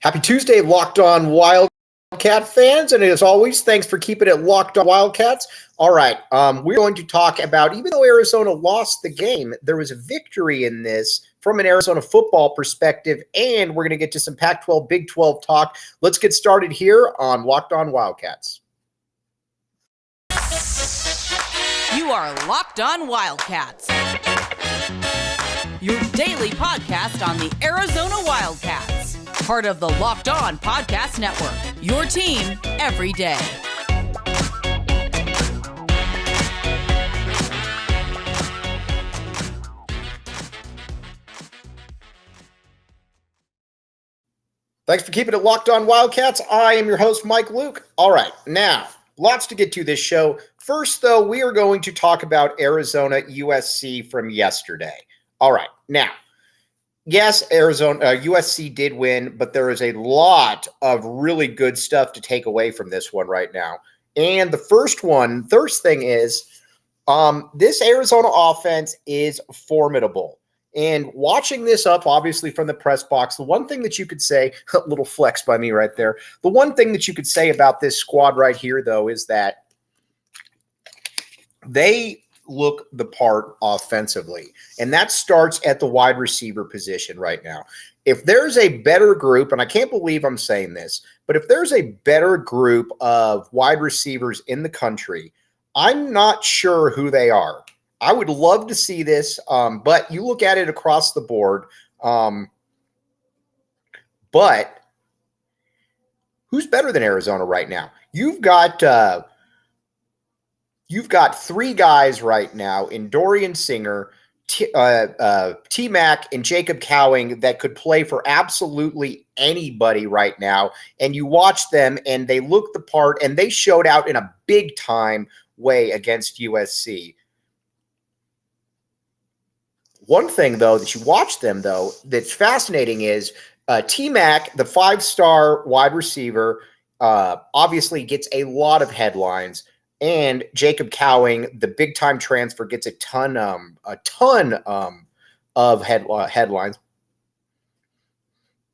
Happy Tuesday, Locked On Wildcat fans. And as always, thanks for keeping it Locked On Wildcats. All right, we're going to talk about, even though Arizona lost the game, there was a victory in this from an Arizona football perspective, and we're going to get to some Pac-12, Big 12 talk. Let's get started here on Locked On Wildcats. You are Locked On Wildcats, your daily podcast on the Arizona Wildcats, part of the Locked On Podcast Network, your team every day. Thanks for keeping it Locked On Wildcats. I am your host, Mike Luke. All right, now, lots to get to this show. First, though, we are going to talk about Arizona USC from yesterday. All right, now, yes, USC did win, but there is a lot of really good stuff to take away from this one right now. And the first thing is, this Arizona offense is formidable. And watching this up, obviously, from the press box, the one thing that you could say, a little flex by me right there, the one thing that you could say about this squad right here, though, is that they look the part offensively. And that starts at the wide receiver position right now. If there's a better group, and I can't believe I'm saying this, but if there's a better group of wide receivers in the country, I'm not sure who they are. I would love to see this, but you look at it across the board. But who's better than Arizona right now? You've got three guys right now in Dorian Singer, T-Mac, and Jacob Cowing that could play for absolutely anybody right now. And you watch them, and they look the part, and they showed out in a big-time way against USC. One thing, though, that you watch them, though, that's fascinating is T-Mac, the five-star wide receiver, obviously gets a lot of headlines, and Jacob Cowing, the big-time transfer, gets a ton of headlines.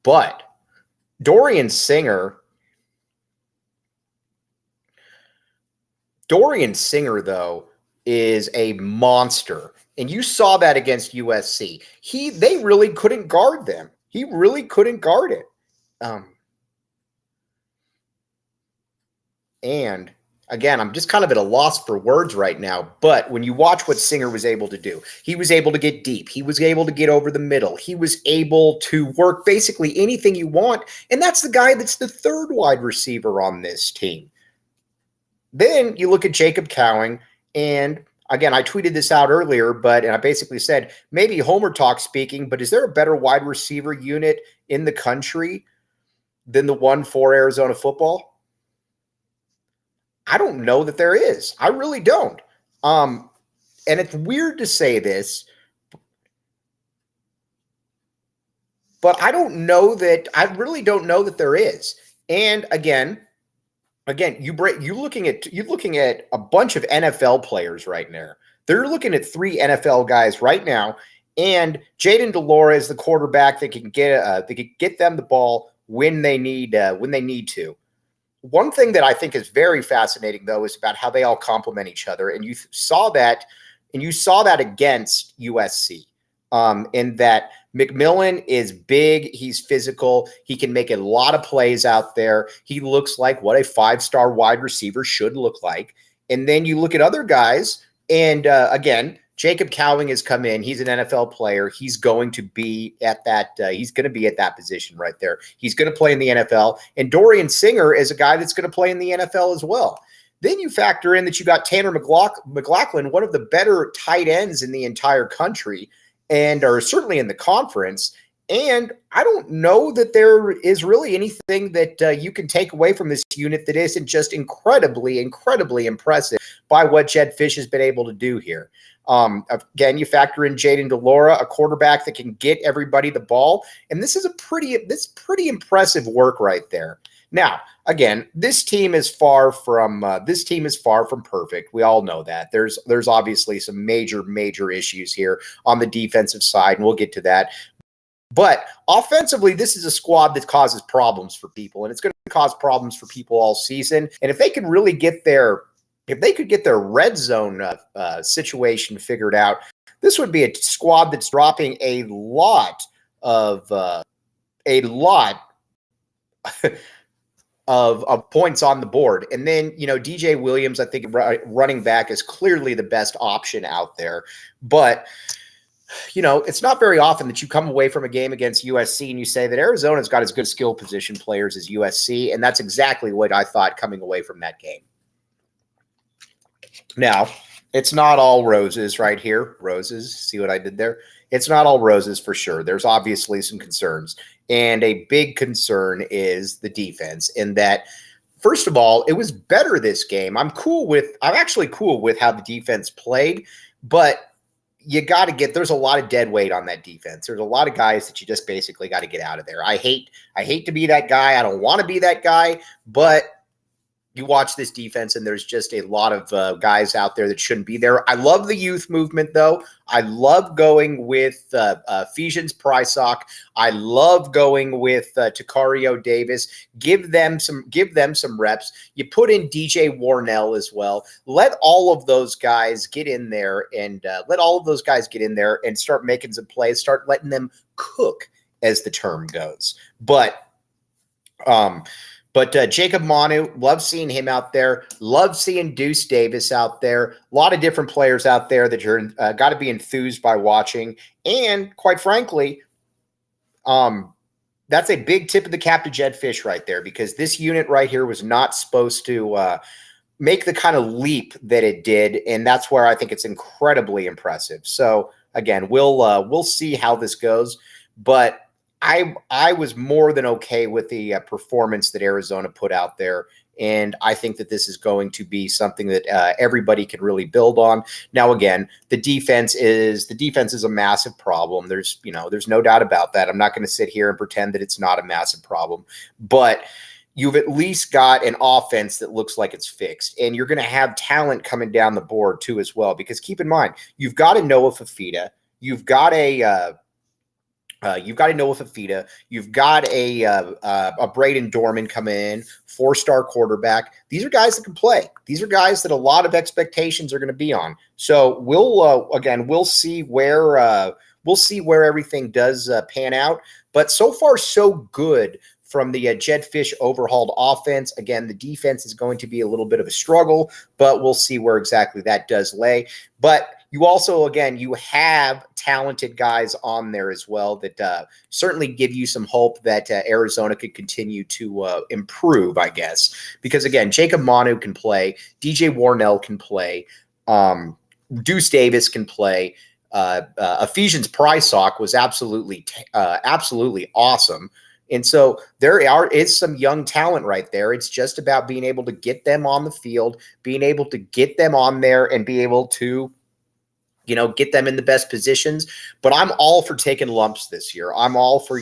But Dorian Singer, though, is a monster. And you saw that against USC. They really couldn't guard them. He really couldn't guard it. And again, I'm just kind of at a loss for words right now. But when you watch what Singer was able to do, he was able to get deep. He was able to get over the middle. He was able to work basically anything you want. And that's the guy that's the third wide receiver on this team. Then you look at Jacob Cowing, and again, I tweeted this out earlier, and I basically said, maybe Homer Talk speaking, but is there a better wide receiver unit in the country than the one for Arizona football? I don't know that there is. I really don't. And it's weird to say this, but I really don't know that there is. And again, you're looking at a bunch of NFL players right now. They're looking at three NFL guys right now, and Jayden de Laura is the quarterback that can get them the ball when they need to. One thing that I think is very fascinating, though, is about how they all complement each other, and you saw that against USC. In that McMillan is big, he's physical, he can make a lot of plays out there. He looks like what a five-star wide receiver should look like. And then you look at other guys, and again, Jacob Cowing has come in. He's an NFL player. He's going to be at that. He's going to be at that position right there. He's going to play in the NFL. And Dorian Singer is a guy that's going to play in the NFL as well. Then you factor in that you got Tanner McLaughlin, one of the better tight ends in the entire country, and are certainly in the conference. And I don't know that there is really anything that you can take away from this unit that isn't just incredibly, incredibly impressive by what Jeff Fisch has been able to do here. Again, you factor in Jayden de Laura, a quarterback that can get everybody the ball. And this is pretty impressive work right there. Now, again, this team is far from perfect. We all know that. There's obviously some major issues here on the defensive side, and we'll get to that. But offensively, this is a squad that causes problems for people, and it's going to cause problems for people all season. And if they can really get their red zone situation figured out, this would be a squad that's dropping a lot of of points on the board. And then, DJ Williams, I think running back is clearly the best option out there. But, it's not very often that you come away from a game against USC and you say that Arizona's got as good skill position players as USC. And that's exactly what I thought coming away from that game. Now, it's not all roses right here. Roses, see what I did there? It's not all roses for sure. There's obviously some concerns. And a big concern is the defense in that, first of all, it was better this game. I'm actually cool with how the defense played, but you got to there's a lot of dead weight on that defense. There's a lot of guys that you just basically got to get out of there. I hate to be that guy. I don't want to be that guy, but you watch this defense and there's just a lot of guys out there that shouldn't be there. I love the youth movement though. I love going with Ephesians Prysock. I love going with Takario Davis. Give them some reps. You put in DJ Warnell as well. Let all of those guys get in there and start making some plays. Start letting them cook, as the term goes. But Jacob Manu, love seeing him out there. Love seeing Deuce Davis out there. A lot of different players out there that you're got to be enthused by watching. And quite frankly, that's a big tip of the cap to Jeff Fisch right there, because this unit right here was not supposed to make the kind of leap that it did, and that's where I think it's incredibly impressive. So again, we'll see how this goes, but I was more than okay with the performance that Arizona put out there, and I think that this is going to be something that everybody can really build on. Now, again, the defense is a massive problem. There's no doubt about that. I'm not going to sit here and pretend that it's not a massive problem, but you've at least got an offense that looks like it's fixed, and you're going to have talent coming down the board too as well. Because keep in mind, you've got a Noah Fafita, you've got a Braden Dorman coming in, 4-star quarterback. These are guys that can play. These are guys that a lot of expectations are going to be on. So we'll see where everything does pan out. But so far, so good from the Jeff Fisch overhauled offense. Again, the defense is going to be a little bit of a struggle, but we'll see where exactly that does lay. But you also, again, you have talented guys on there as well that certainly give you some hope that Arizona could continue to improve, I guess. Because, again, Jacob Manu can play. DJ Warnell can play. Deuce Davis can play. Ephesians Prysock was absolutely awesome. And so there is some young talent right there. It's just about being able to get them on the field, being able to get them on there and be able to get them in the best positions. But I'm all for taking lumps this year. I'm all for,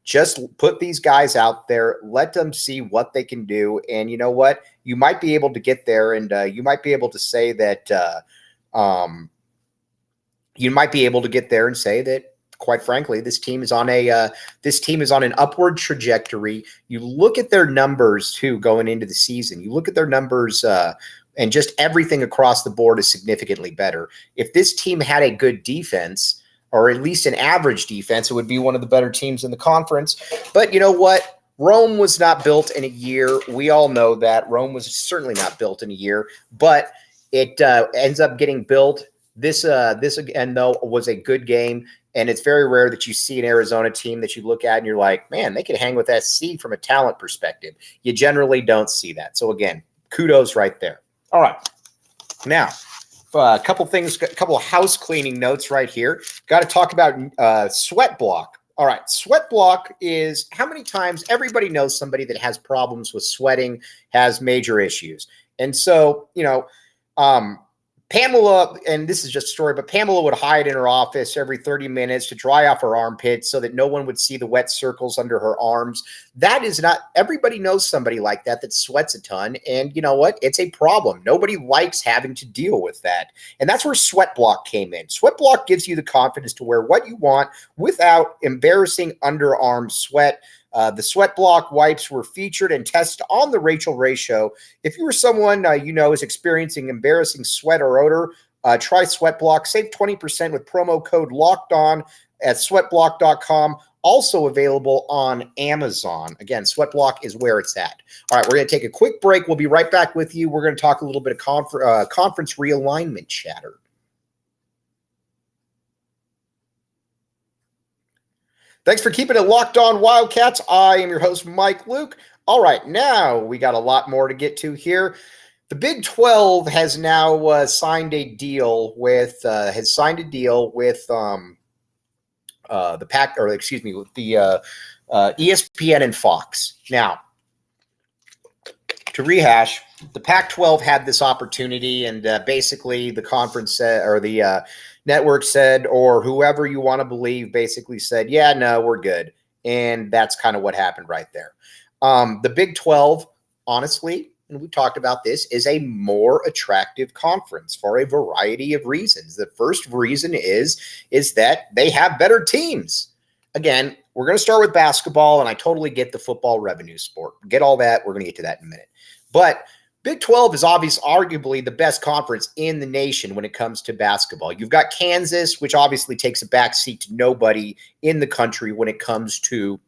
just put these guys out there, let them see what they can do. And you know what? You might be able to get there, and you might be able to say that quite frankly, this team is on an upward trajectory. You look at their numbers too going into the season. You look at their numbers and just everything across the board is significantly better. If this team had a good defense, or at least an average defense, it would be one of the better teams in the conference. But you know what? Rome was not built in a year. We all know that. Rome was certainly not built in a year, but it ends up getting built. This again, though, was a good game. And it's very rare that you see an Arizona team that you look at and you're like, man, they could hang with SC from a talent perspective. You generally don't see that. So again, kudos right there. All right. Now, a couple of house cleaning notes right here. Got to talk about SweatBlock. All right. SweatBlock is how many times everybody knows somebody that has problems with sweating, has major issues. And so, Pamela, and this is just a story, but Pamela would hide in her office every 30 minutes to dry off her armpits so that no one would see the wet circles under her arms. That is not, everybody knows somebody like that sweats a ton. And you know what? It's a problem. Nobody likes having to deal with that. And that's where SweatBlock came in. SweatBlock gives you the confidence to wear what you want without embarrassing underarm sweat. The SweatBlock wipes were featured and tested on the Rachel Ray show. If you were someone is experiencing embarrassing sweat or odor, try SweatBlock. Save 20% with promo code LOCKEDON at sweatblock.com. Also available on Amazon. Again, SweatBlock is where it's at. All right, we're going to take a quick break. We'll be right back with you. We're going to talk a little bit of conference realignment chatter. Thanks for keeping it locked on, Wildcats. I am your host, Mike Luke. All right, now we got a lot more to get to here. The Big 12 has now signed a deal with the Pac, or excuse me, with the ESPN and Fox. Now, to rehash, the Pac-12 had this opportunity, and basically the conference said, or the network said, or whoever you want to believe basically said, yeah, no, we're good. And that's kind of what happened right there. The Big 12, honestly, and we talked about this, is a more attractive conference for a variety of reasons. The first reason is that they have better teams. Again, we're going to start with basketball, and I totally get the football revenue sport. Get all that. We're going to get to that in a minute. But Big 12 is arguably the best conference in the nation when it comes to basketball. You've got Kansas, which obviously takes a backseat to nobody in the country when it comes to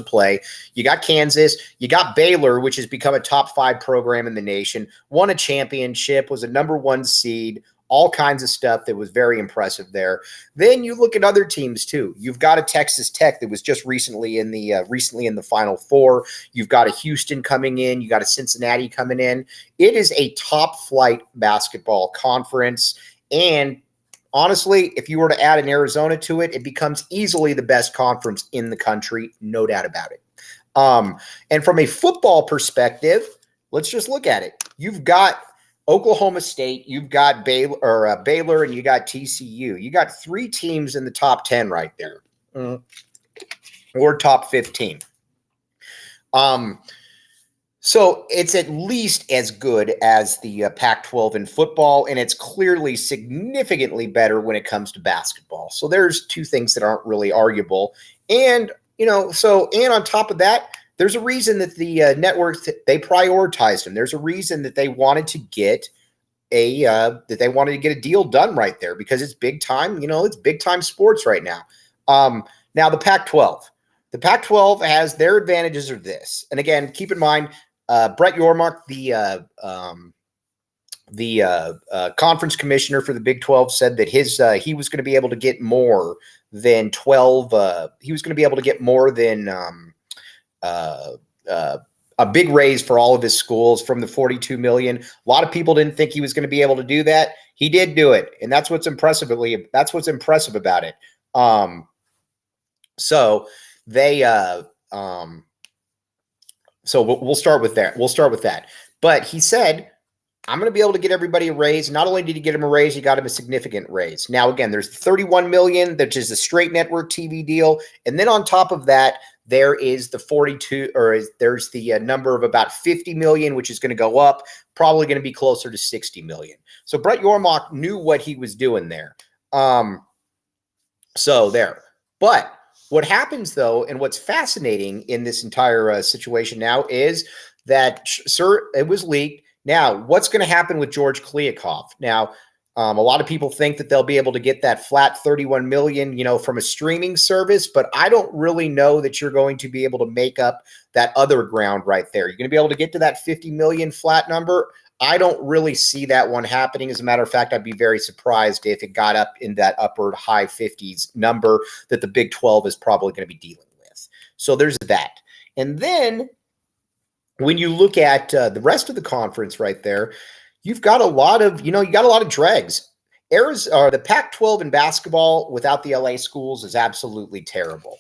play. You got Kansas. You got Baylor, which has become a top 5 program in the nation, won a championship, was a number 1 seed, all kinds of stuff that was very impressive there. Then you look at other teams too. You've got a Texas Tech that was just recently in the Final Four. You've got a Houston coming in. You got a Cincinnati coming in. It is a top flight basketball conference. And honestly, if you were to add an Arizona to it, it becomes easily the best conference in the country. No doubt about it. And from a football perspective, let's just look at it. You've got Oklahoma State, you've got Baylor, and you got TCU. You got 3 teams in the top 10 right there, or top 15. So it's at least as good as the Pac-12 in football, and it's clearly significantly better when it comes to basketball. So there's 2 things that aren't really arguable. And, and on top of that, there's a reason that the networks, they prioritized them. There's a reason that they wanted to get a deal done right there, because it's big time. It's big time sports right now. Now the Pac-12. The Pac-12 has their advantages are this. And again, keep in mind, Brett Yormark, the conference commissioner for the Big 12, said that he was going to be able to get more than 12. He was going to be able to get more than a big raise for all of his schools from the $42 million. A lot of people didn't think he was going to be able to do that. He did do it, and that's what's impressive about it. So we'll start with that. But he said, I'm going to be able to get everybody a raise. Not only did he get him a raise, he got him a significant raise. Now, again, there's $31 million, which is a straight network TV deal. And then on top of that, there is the there's the number of about $50 million, which is going to go up, probably going to be closer to $60 million. So Brett Yormark knew what he was doing there. So there. But what happens, though, and what's fascinating in this entire situation now is that, sir, it was leaked. Now, what's going to happen with George Kliavkoff? Now, a lot of people think that they'll be able to get that flat $31 million, from a streaming service, but I don't really know that you're going to be able to make up that other ground right there. You're going to be able to get to that $50 million flat number. I don't really see that one happening. As a matter of fact, I'd be very surprised if it got up in that upper high 50s number that the Big 12 is probably going to be dealing with. So there's that. And then when you look at the rest of the conference right there, you've got a lot of, dregs. The Pac-12 in basketball without the LA schools is absolutely terrible.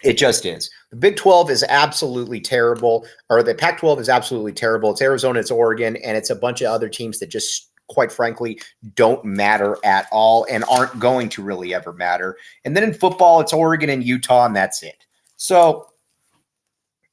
It just is. The Big 12 is absolutely terrible, or the Pac-12 is absolutely terrible. It's Arizona, it's Oregon, and it's a bunch of other teams that just, quite frankly, don't matter at all and aren't going to really ever matter. And then in football, it's Oregon and Utah, and that's it. So,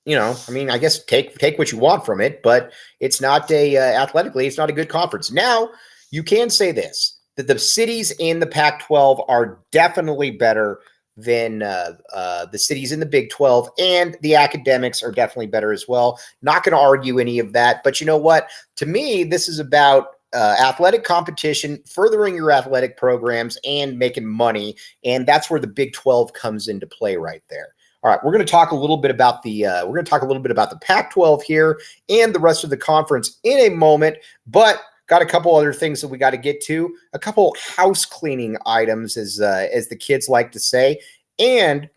I guess take what you want from it, but it's not athletically, it's not a good conference. Now, you can say this, that the cities in the Pac-12 are definitely better than the cities in the Big 12, and the academics are definitely better as well. Not going to argue any of that, but you know what? To me, this is about athletic competition, furthering your athletic programs, and making money, and that's where the Big 12 comes into play right there. All right, we're going to talk a little bit about the Pac-12 here and the rest of the conference in a moment, but got a couple other things that we got to get to, a couple house cleaning items, as the kids like to say. And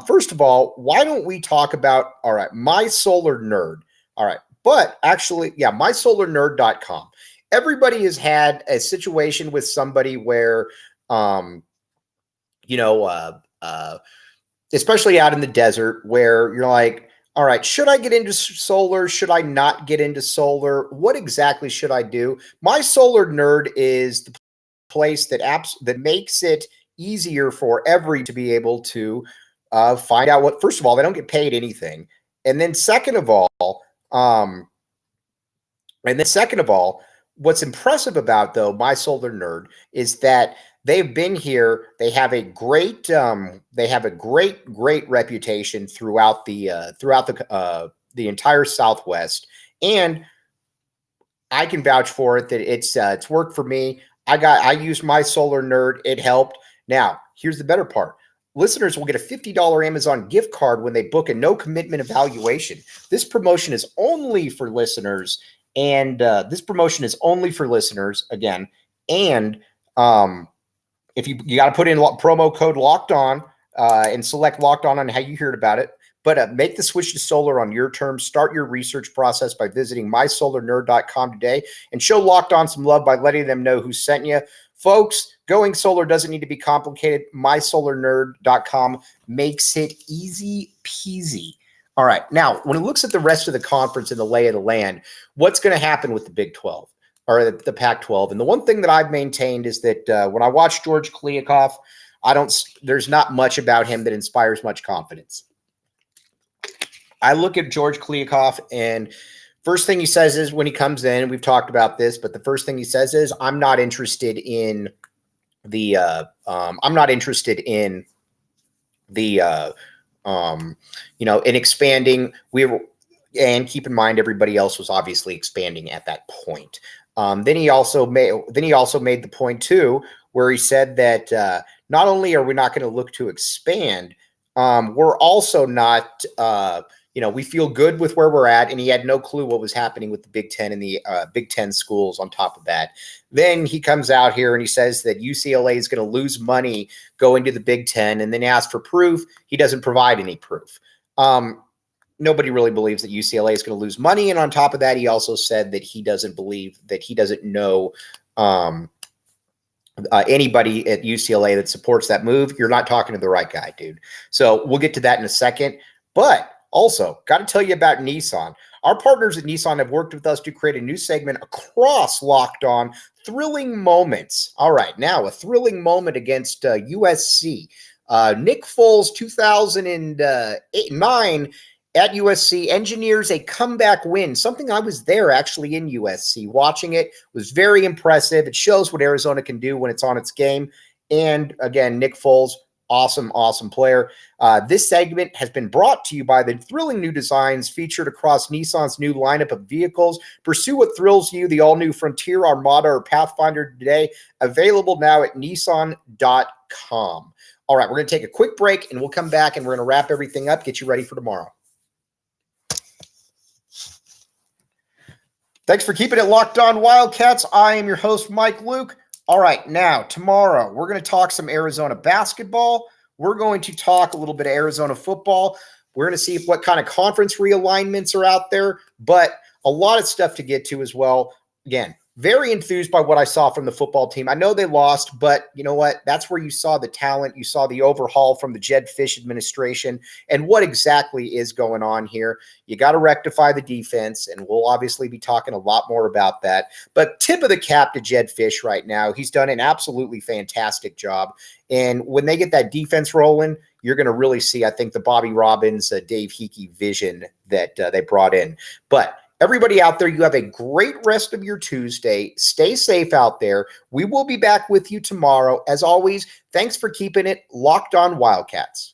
first of all, why don't we talk about, all right, My Solar Nerd. All right, but actually, yeah, MySolarNerd.com. Everybody has had a situation with somebody where, especially out in the desert, where you're like, all right, should I get into solar? Should I not get into solar? What exactly should I do? My Solar Nerd is the place that makes it easier for every to be able to find out what. First of all, they don't get paid anything, and then second of all, what's impressive about My Solar Nerd is that they've been here. They have a great reputation throughout the entire Southwest, and I can vouch for it that it's worked for me. I used My Solar Nerd. It helped. Now, here's the better part. Listeners will get a $50 Amazon gift card when they book a no commitment evaluation. This promotion is only for listeners, and again. And if you got to put in promo code Locked On and select Locked On how you heard about it. But make the switch to solar on your terms. Start your research process by visiting mysolarnerd.com today and show Locked On some love by letting them know who sent you. Folks, going solar doesn't need to be complicated. mysolarnerd.com makes it easy peasy. All right. Now, when it looks at the rest of the conference and the lay of the land, what's going to happen with the Big 12 or the Pac-12? And the one thing that I've maintained is that when I watch George Kliavkoff, there's not much about him that inspires much confidence. I look at George Kliavkoff, and first thing he says is when he comes in, we've talked about this, but the first thing he says is, I'm not interested in in expanding. And keep in mind, everybody else was obviously expanding at that point. Then he also made the point too, where he said that not only are we not going to look to expand, we're also not, we feel good with where we're at. And he had no clue what was happening with the Big Ten and the Big Ten schools on top of that. Then he comes out here and he says that UCLA is going to lose money going to the Big Ten, and then asks for proof. He doesn't provide any proof. Nobody really believes that UCLA is going to lose money. And on top of that, he also said that he doesn't know anybody at UCLA that supports that move. You're not talking to the right guy, dude. So we'll get to that in a second. But also, got to tell you about Nissan. Our partners at Nissan have worked with us to create a new segment across Locked On, Thrilling Moments. All right, now a thrilling moment against USC. Nick Foles, 2009 at USC, engineers a comeback win. Something I was there actually in USC watching it. Was very impressive. It shows what Arizona can do when it's on its game. And again, Nick Foles, awesome player. This segment has been brought to you by the thrilling new designs featured across Nissan's new lineup of vehicles. Pursue what thrills you, the all-new Frontier, Armada, or Pathfinder today. Available now at Nissan.com. All right, we're going to take a quick break, and we'll come back, and we're going to wrap everything up, get you ready for tomorrow. Thanks for keeping it Locked On Wildcats. I am your host, Mike Luke. All right, now, tomorrow, we're going to talk some Arizona basketball. We're going to talk a little bit of Arizona football. We're going to see what kind of conference realignments are out there, but a lot of stuff to get to as well. Again, very enthused by what I saw from the football team. I know they lost, but you know what? That's where you saw the talent. You saw the overhaul from the Jeff Fisch administration and what exactly is going on here. You got to rectify the defense, and we'll obviously be talking a lot more about that. But tip of the cap to Jeff Fisch right now. He's done an absolutely fantastic job. And when they get that defense rolling, you're going to really see, I think, the Bobby Robbins, Dave Hickey vision that they brought in. But everybody out there, you have a great rest of your Tuesday. Stay safe out there. We will be back with you tomorrow. As always, thanks for keeping it locked on Wildcats.